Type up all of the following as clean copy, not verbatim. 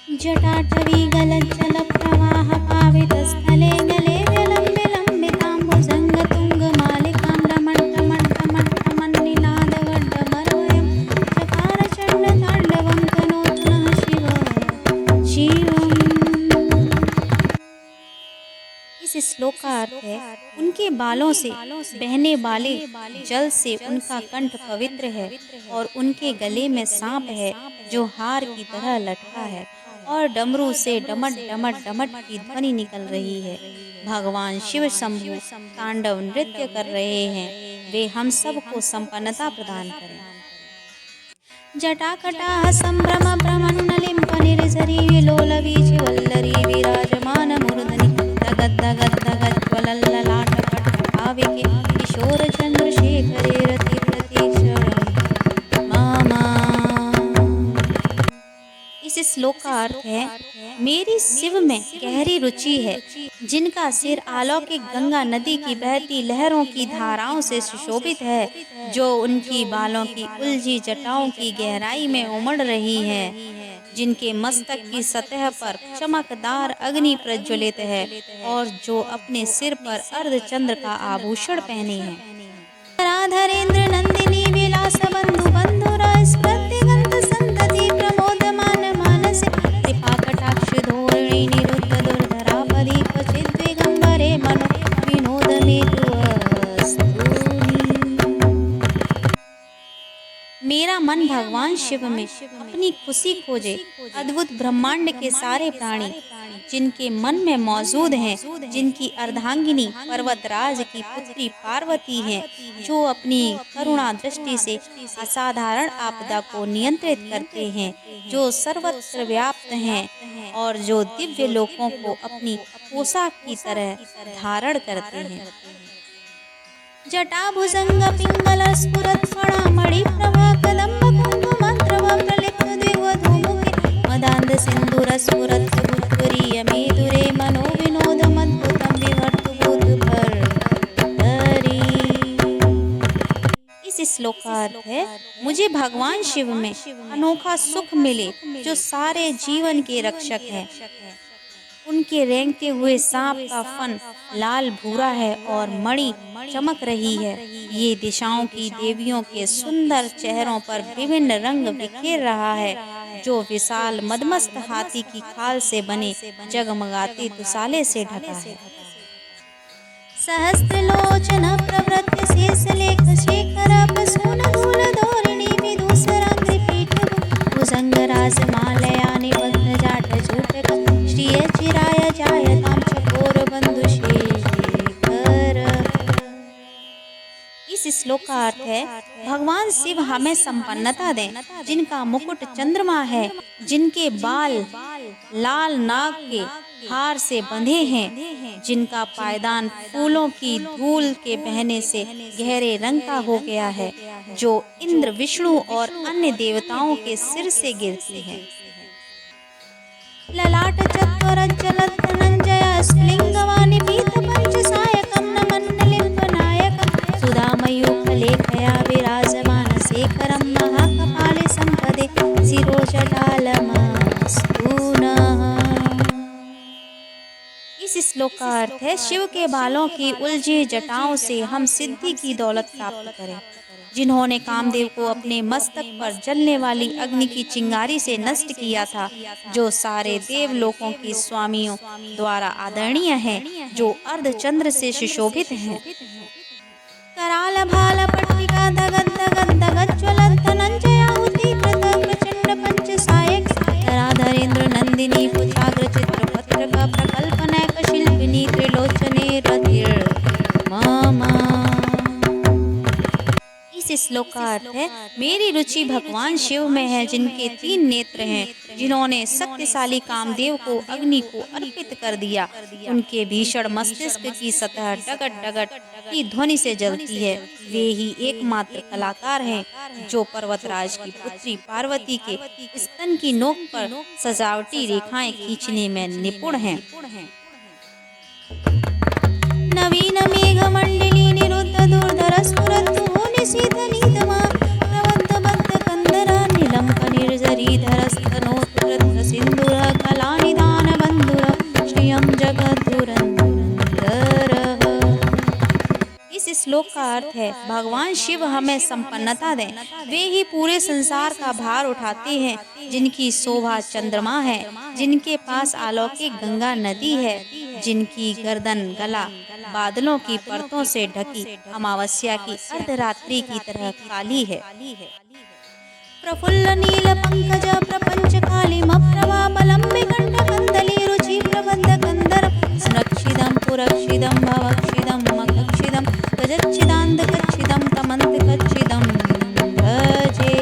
जटाटवी गलज्जलप्रवाह पावितस्थले गले विलम्बिताम्बुजङ्गतुङ्गमालिकां रमण्टमण्टमण्टमन्निनादवड्डमरवयं चकार चण्डताण्डवं तनोतु नः शिवम्। इस श्लोक का अर्थ है, उनके बालों से बहने वाले जल से उनका कंठ पवित्र है और उनके गले में सांप है जो हार की तरह लटका है और डमरू से डमट डमट डमट की ध्वनि निकल रही है। भगवान शिव शंभु तांडव नृत्य कर रहे हैं, वे हम सबको संपन्नता प्रदान करें। जटाकटाह संभ्रम भ्रमन्नलिम्प निर्झरी लोलवीचि वल्लरी विराजमान मूर्धनि दगद् दगद् दगद् ज्वलल्ललाटपट भाविके किशोर चंद्रशेखरे रति प्रतीक्षणं मामा। इस श्लोक का अर्थ है, मेरी शिव में गहरी रुचि है, जिनका सिर अलौकिक गंगा नदी की बहती लहरों की धाराओं से सुशोभित है, जो उनकी बालों की उलझी जटाओं की गहराई में उमड़ रही है, जिनके मस्तक की सतह पर चमकदार अग्नि प्रज्वलित है और जो अपने सिर पर अर्धचंद्र का आभूषण पहने हैं। राधरेंद्र नंदिनी विलास बंधु बंधुरा स्प्रत्यगंत संतति प्रमोदमान मानस कृपा कटाक्ष धोरणी निरुद्ध दुर्धरापदी क्वचिद् दिगंबरे मनो विनोदने मेरा मन भगवान शिव में अपनी खुशी खोजे। अद्भुत ब्रह्मांड के सारे प्राणी जिनके मन में मौजूद हैं, जिनकी अर्धांगिनी पर्वतराज की पुत्री पार्वती हैं, जो अपनी करुणा दृष्टि से असाधारण आपदा को नियंत्रित करते हैं, जो सर्वत्र व्याप्त हैं और जो दिव्य लोकों को अपनी पोशाक की तरह धारण करते हैं। जटाभुजंग पिंगल स्फुरत् फणामणि प्रभा कदम्ब कुंकुमद्रव प्रलिप्त द्विवधूमुखे मदान्ध सिंधुर स्फुरत् भूत्वरीय मेदुरे मनो विनोदमद्भुतं विवर्तु भूतभर्तरी। इस श्लोक का अर्थ है, मुझे भगवान शिव में अनोखा सुख मिले, जो सारे जीवन के रक्षक हैं। उनके रेंगते हुए सांप का फन लाल भूरा है और मणि चमक रही है। ये दिशाओं की देवियों के सुंदर चेहरों पर विभिन्न रंग बिखेर रहा है, जो विशाल मदमस्त हाथी की खाल से बने जगमगाते दुसाले से ढका है। सहस्त्रलोचन प्रवृत्त शेषलेख शेखर प्रसून धूल धोरिणी विदूसरांग्रिपीठ भुजंगराज मालया निबद्ध जाट झूटक श्रिय चिराय जायतां चकोर बंधु शेखर। इस श्लोक का अर्थ है, भगवान शिव हमें संपन्नता दें, जिनका मुकुट चंद्रमा है, जिनके बाल लाल नाग के हार से बंधे हैं, जिनका पायदान फूलों की धूल के बहने से गहरे रंग का हो गया है, जो इंद्र विष्णु और अन्य देवताओं के सिर से गिरती है। ललाट चत्वरज्जलत् धनंजय स्फुलिंगवानि पीत पंचसायकं नमन्नलिम्पनायकं सुधामयूखलेखया विराजमान शेखरं महाकपाले संपदे शिरोजटालमस्तु नः। इस श्लोक का अर्थ है, शिव के बालों की उलझी जटाओं से हम सिद्धि की दौलत प्राप्त करें। जिन्होंने कामदेव को अपने मस्तक पर जलने वाली अग्नि की चिंगारी से नष्ट किया था, जो सारे देवलोकों की स्वामियों द्वारा आदरणीय हैं, जो अर्धचंद्र से सुशोभित हैं। कराल भाल पट्टिका दगद् दगद् दगद् ज्वलत् धनंजयाहुति प्रतः प्रचंड पंचसायक राधरेंद्र नंदिनी पुछाग्र चित्रपत्रक प्रकल्पनैक शिल्पिनी त्रिलोचने रतिर्मम। इस श्लोक का अर्थ है, मेरी रुचि भगवान शिव में है, जिनके 3 नेत्र हैं, जिन्होंने शक्तिशाली कामदेव को अग्नि को अर्पित कर दिया। उनके भीषण मस्तिष्क की सतह डगट डगट की ध्वनि से जलती है। वे ही एकमात्र कलाकार हैं जो पर्वतराज की पुत्री पार्वती के स्तन की नोक पर सजावटी रेखाएं खींचने में निपुण हैं। नवीन मेघ मंडली निरुद्ध दुर्धर स्फुरत् निशीतनीतमा प्रबद्ध बद्ध कंदरा नीलम निर्झरी धरस्तनोत्रत्र सिंधुरा श्लोक का अर्थ है, भगवान शिव हमें संपन्नता दें। वे ही पूरे संसार का भार उठाते हैं, जिनकी शोभा चंद्रमा है, जिनके पास अलौकिक गंगा नदी है, जिनकी गर्दन गला बादलों की परतों से ढकी अमावस्या की अर्धरात्रि की तरह काली है। प्रफुल्ल नील पंकज प्रपंच कालिमप्रभाबलंबि कंठकंदली रुचि प्रबंध कंदर सुरक्षिदं पुरक्षिदं भवक्षिदं मखक्षिदं गजच्छिदांधकच्छिदं तमंतकच्छिदं भजे।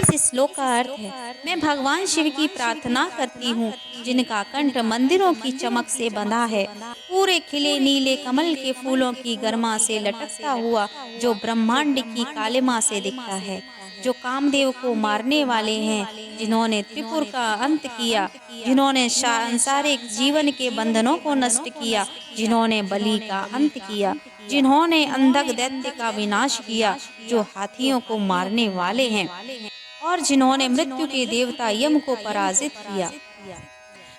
इस श्लोक का अर्थ है, मैं भगवान शिव की प्रार्थना करती हूँ, जिनका कंठ मंदिरों की चमक से बंधा है, पूरे खिले नीले कमल के फूलों की गर्मा से लटकता हुआ, जो ब्रह्मांड की कालिमा से दिखता है, जो कामदेव को मारने वाले हैं, जिन्होंने त्रिपुर का अंत किया, जिन्होंने सांसारिक जीवन के बंधनों को नष्ट किया, जिन्होंने बलि का अंत किया, जिन्होंने अंधक दैत्य का विनाश किया, जो हाथियों को मारने वाले हैं, और जिन्होंने मृत्यु के देवता यम को पराजित किया।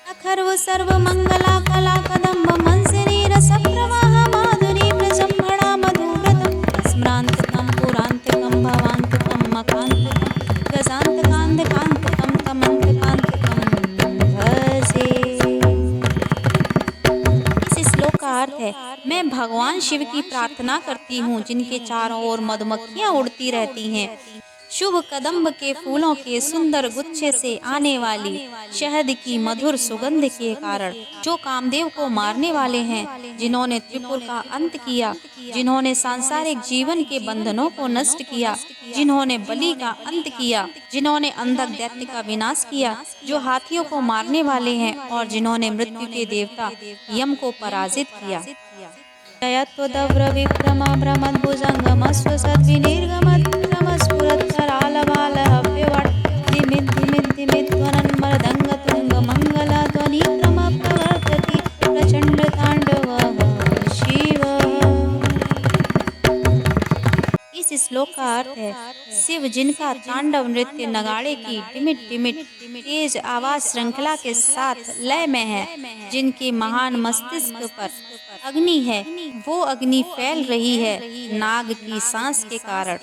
अखर्व सर्व मंगला कला कदम्ब मंसिनी रस प्रवाह माधुरी प्रजम्भणा मधुव्रतम स्मरांतकम पुरांतकम भवांतकम मकांतकम गजांतकांतकांतकम तमंतकांतकम भजे। इस श्लोक का अर्थ है, मैं भगवान शिव की प्रार्थना करती हूँ, जिनके चारों ओर मधुमक्खियाँ उड़ती रहती हैं, शुभ कदम्ब के फूलों के सुंदर गुच्छे से आने वाली शहद की मधुर सुगंध के कारण, जो कामदेव को मारने वाले हैं, जिन्होंने त्रिपुर का अंत किया, जिन्होंने सांसारिक जीवन के बंधनों को नष्ट किया, जिन्होंने बलि का अंत किया, जिन्होंने अंधक दैत्य का विनाश किया, जो हाथियों को मारने वाले हैं, और जिन्होंने मृत्यु के देवता यम को पराजित किया। इस श्लोक का अर्थ है, शिव जिनका तांडव नृत्य नगाड़े की टिमिट टिमिट तेज आवाज श्रृंखला के साथ लय में है, जिनके महान मस्तिष्क पर अग्नि है, वो अग्नि फैल रही है नाग की सांस के कारण,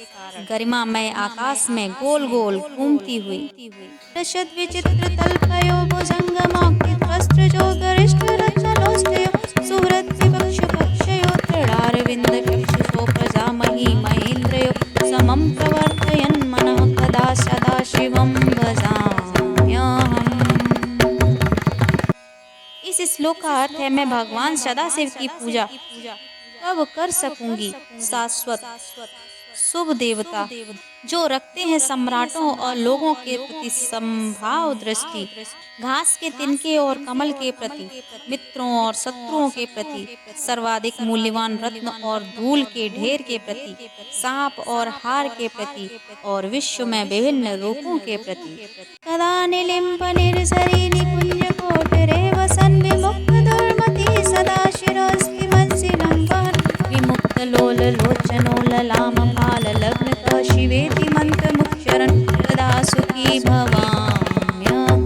गरिमामय आकाश में गोल गोल घूमती हुई। विचित्र तल्पयो भुजंगमौक्तिक वस्त्रजो गरिष्ठ रचनोस्तयो सुहृद विवक्ष पक्षयो तृणारविंद चक्षुषो प्रजामहि महेन्द्रयो समं प्रवर्तयन् मनः कदा सदा शिवं भजाम्यहम्। इस श्लोक का अर्थ है, मैं भगवान सदाशिव की पूजा कब कर सकूंगी। शाश्वत शुभ देवता जो रखते हैं सम्राटों और लोगों के प्रति संभाव दृष्टि, घास के तिनके और कमल के प्रति, मित्रों और शत्रुओं के प्रति, सर्वाधिक मूल्यवान रत्न और धूल के ढेर के प्रति, सांप और हार के प्रति, और विश्व में विभिन्न रूपों के प्रति। कदा निलिम्प निर्झरी निकुंज कोटरे वसन विमुक्त दुर्मति सदा शिरोस्ति मंसिलं वहन् विमुक्त लोल लोचनो ललाम भाल लग्न क शिवेति मंत्र मुच्चरन् कदा सुखी भवाम्यहम्।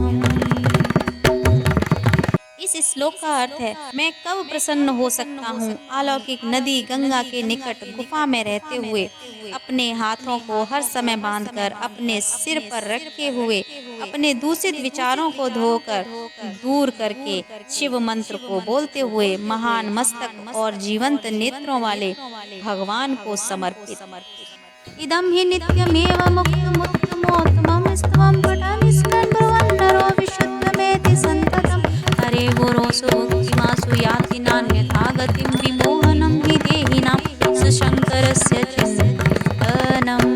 इस श्लोक का अर्थ है, मैं कब प्रसन्न हो सकता हूँ। अलौकिक नदी गंगा के निकट गुफा में रहते हुए, अपने हाथों को हर समय बांधकर, अपने सिर पर रखे हुए, अपने दूषित विचारों को धोकर दूर करके, शिव मंत्र को बोलते हुए, महान मस्तक और जीवंत नेत्रों वाले भगवान को समर्पित। इदं हि नित्यमेव मुक्तमुत्तमोत्तमं स्तवं पठामि स्मरन् भवन् नरो विशुद्धमेति सन्ततम्। हरे गुरोसु भुक्तिमासु याति नान्यथा गतिं विमोहनं हि देहिनां सुशङ्करस्य चिन्तनम्।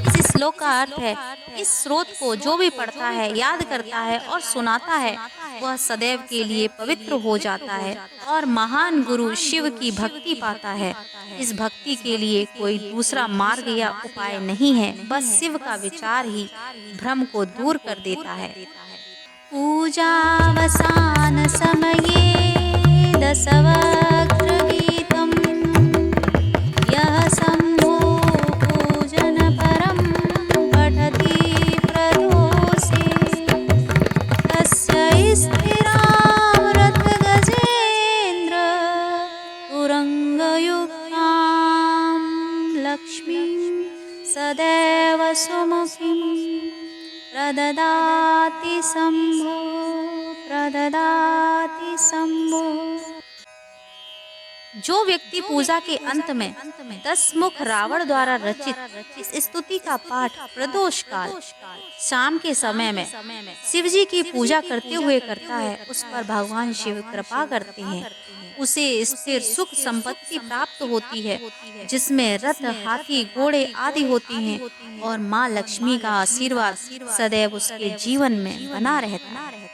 इस श्लोक का अर्थ है, इस स्रोत को जो भी पढ़ता है, याद करता है और सुनाता है, वह सदैव के लिए पवित्र हो जाता है और महान गुरु शिव की भक्ति पाता है। इस भक्ति के लिए कोई दूसरा मार्ग या उपाय नहीं है, बस शिव का विचार ही भ्रम को दूर कर देता है। पूजावसान समये दशवक्त्र गीतम् यः शम्भो पूजन परं पठति प्रदोषे तस्य स्थिरामृत गजे सदैव सुमुखीं प्रददाति शम्भो, प्रददाति शम्भो। जो व्यक्ति पूजा के अंत में 10 मुख रावण द्वारा रचित इस स्तुति का पाठ प्रदोष काल शाम के समय में शिव जी की पूजा करते हुए करता है, उस पर भगवान शिव कृपा करते हैं। उसे स्थिर सुख संपत्ति प्राप्त होती है, जिसमें रथ, हाथी, घोड़े आदि होती हैं, और माँ लक्ष्मी का आशीर्वाद सदैव उसके जीवन में बना रहता है।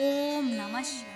ओम नमः शिवाय।